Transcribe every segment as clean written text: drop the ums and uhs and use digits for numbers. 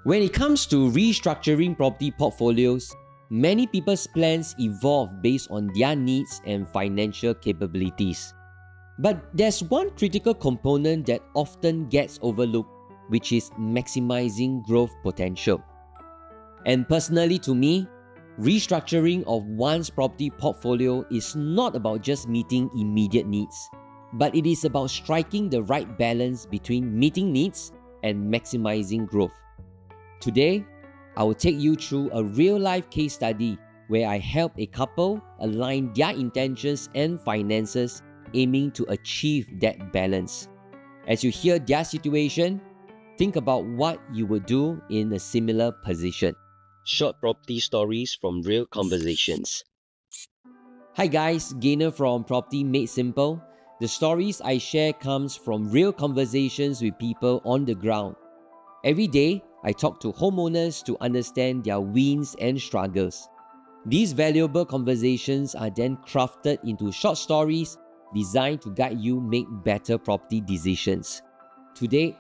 When it comes to restructuring property portfolios, many people's plans evolve based on their needs and financial capabilities. But there's one critical component that often gets overlooked, which is maximizing growth potential. And personally to me, restructuring of one's property portfolio is not about just meeting immediate needs, but it is about striking the right balance between meeting needs and maximizing growth. Today, I will take you through a real-life case study where I help a couple align their intentions and finances, aiming to achieve that balance. As you hear their situation, think about what you would do in a similar position. Short property stories from real conversations. Hi guys, Gainer from Property Made Simple. The stories I share comes from real conversations with people on the ground. Every day, I talk to homeowners to understand their wins and struggles. These valuable conversations are then crafted into short stories designed to guide you make better property decisions. To date,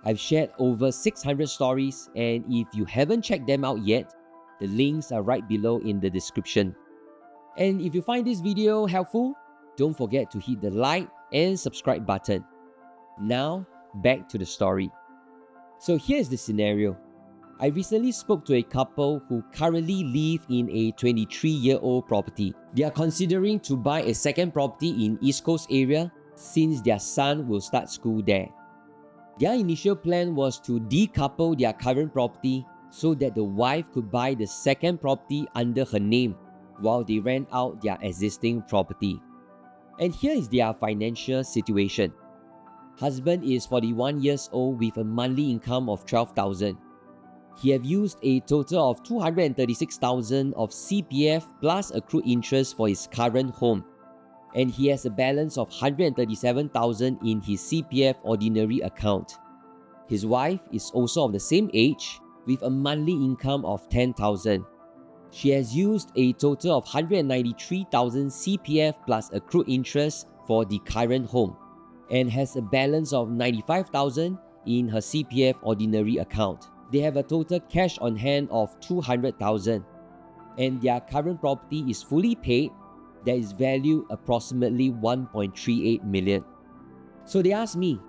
I've shared over 600 stories, and if you haven't checked them out yet, the links are right below in the description. And if you find this video helpful, don't forget to hit the like and subscribe button. Now, back to the story. So here's the scenario. I recently spoke to a couple who currently live in a 23-year-old property. They are considering to buy a second property in East Coast area since their son will start school there. Their initial plan was to decouple their current property so that the wife could buy the second property under her name while they rent out their existing property. And here is their financial situation. Husband is 41 years old with a monthly income of $12,000. He have used a total of $236,000 of CPF plus accrued interest for his current home. And he has a balance of $137,000 in his CPF ordinary account. His wife is also of the same age with a monthly income of $10,000. She has used a total of $193,000 CPF plus accrued interest for the current home and has a balance of $95,000 in her CPF ordinary account. They have a total cash on hand of $200,000 and their current property is fully paid. That is valued approximately $1.38 million. So they asked me,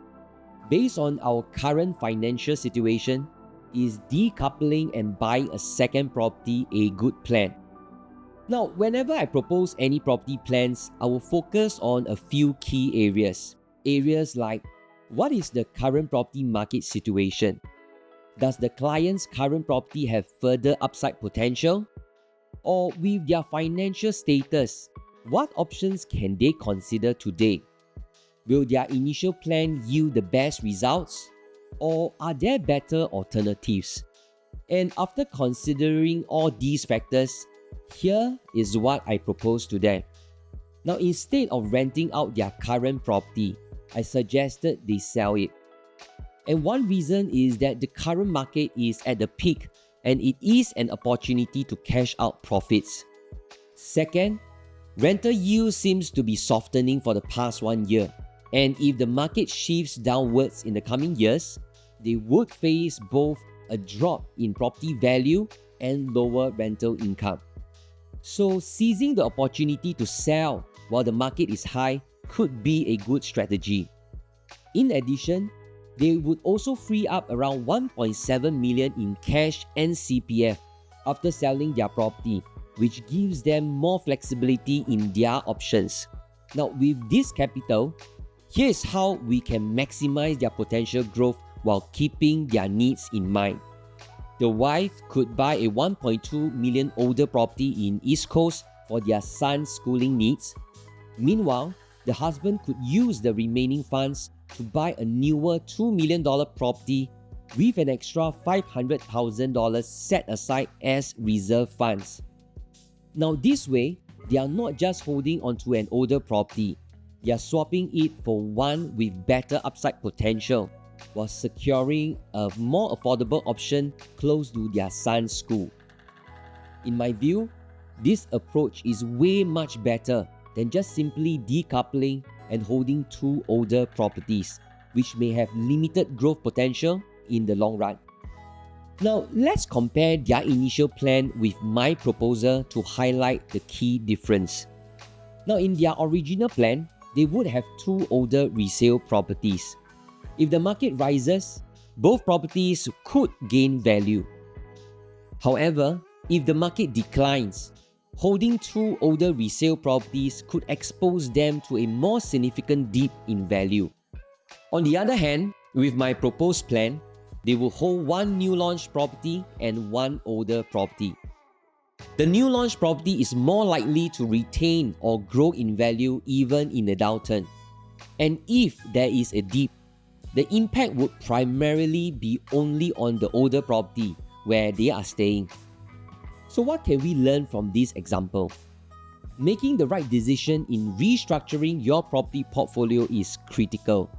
based on our current financial situation, is decoupling and buying a second property a good plan? Now, whenever I propose any property plans, I will focus on a few key areas. Areas like, what is the current property market situation? Does the client's current property have further upside potential? Or with their financial status, what options can they consider today? Will their initial plan yield the best results? Or are there better alternatives? And after considering all these factors, here is what I propose to them. Now, instead of renting out their current property, I suggested they sell it. And one reason is that the current market is at the peak and it is an opportunity to cash out profits. Second, rental yield seems to be softening for the past 1 year. And if the market shifts downwards in the coming years, they would face both a drop in property value and lower rental income. So seizing the opportunity to sell while the market is high could be a good strategy. In addition, they would also free up around $1.7 million in cash and CPF after selling their property, which gives them more flexibility in their options. Now, with this capital, here is how we can maximize their potential growth while keeping their needs in mind. The wife could buy a $1.2 million older property in East Coast for their son's schooling needs. Meanwhile, the husband could use the remaining funds to buy a newer $2 million property with an extra $500,000 set aside as reserve funds. Now this way, they are not just holding onto an older property, they are swapping it for one with better upside potential while securing a more affordable option close to their son's school. In my view, this approach is way much better than just simply decoupling and holding two older properties, which may have limited growth potential in the long run. Now, let's compare their initial plan with my proposal to highlight the key difference. Now, in their original plan, they would have two older resale properties. If the market rises, both properties could gain value. However, if the market declines, holding two older resale properties could expose them to a more significant dip in value. On the other hand, with my proposed plan, they will hold one new launch property and one older property. The new launch property is more likely to retain or grow in value even in a downturn. And if there is a dip, the impact would primarily be only on the older property where they are staying. So what can we learn from this example? Making the right decision in restructuring your property portfolio is critical.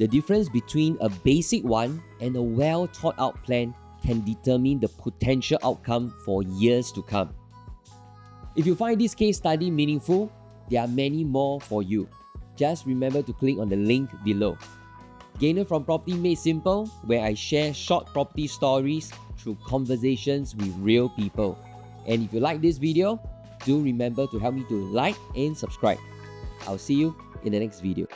The difference between a basic one and a well thought out plan can determine the potential outcome for years to come. If you find this case study meaningful, there are many more for you. Just remember to click on the link below. Gainer from Property Made Simple, where I share short property stories through conversations with real people. And if you like this video, do remember to help me to like and subscribe. I'll see you in the next video.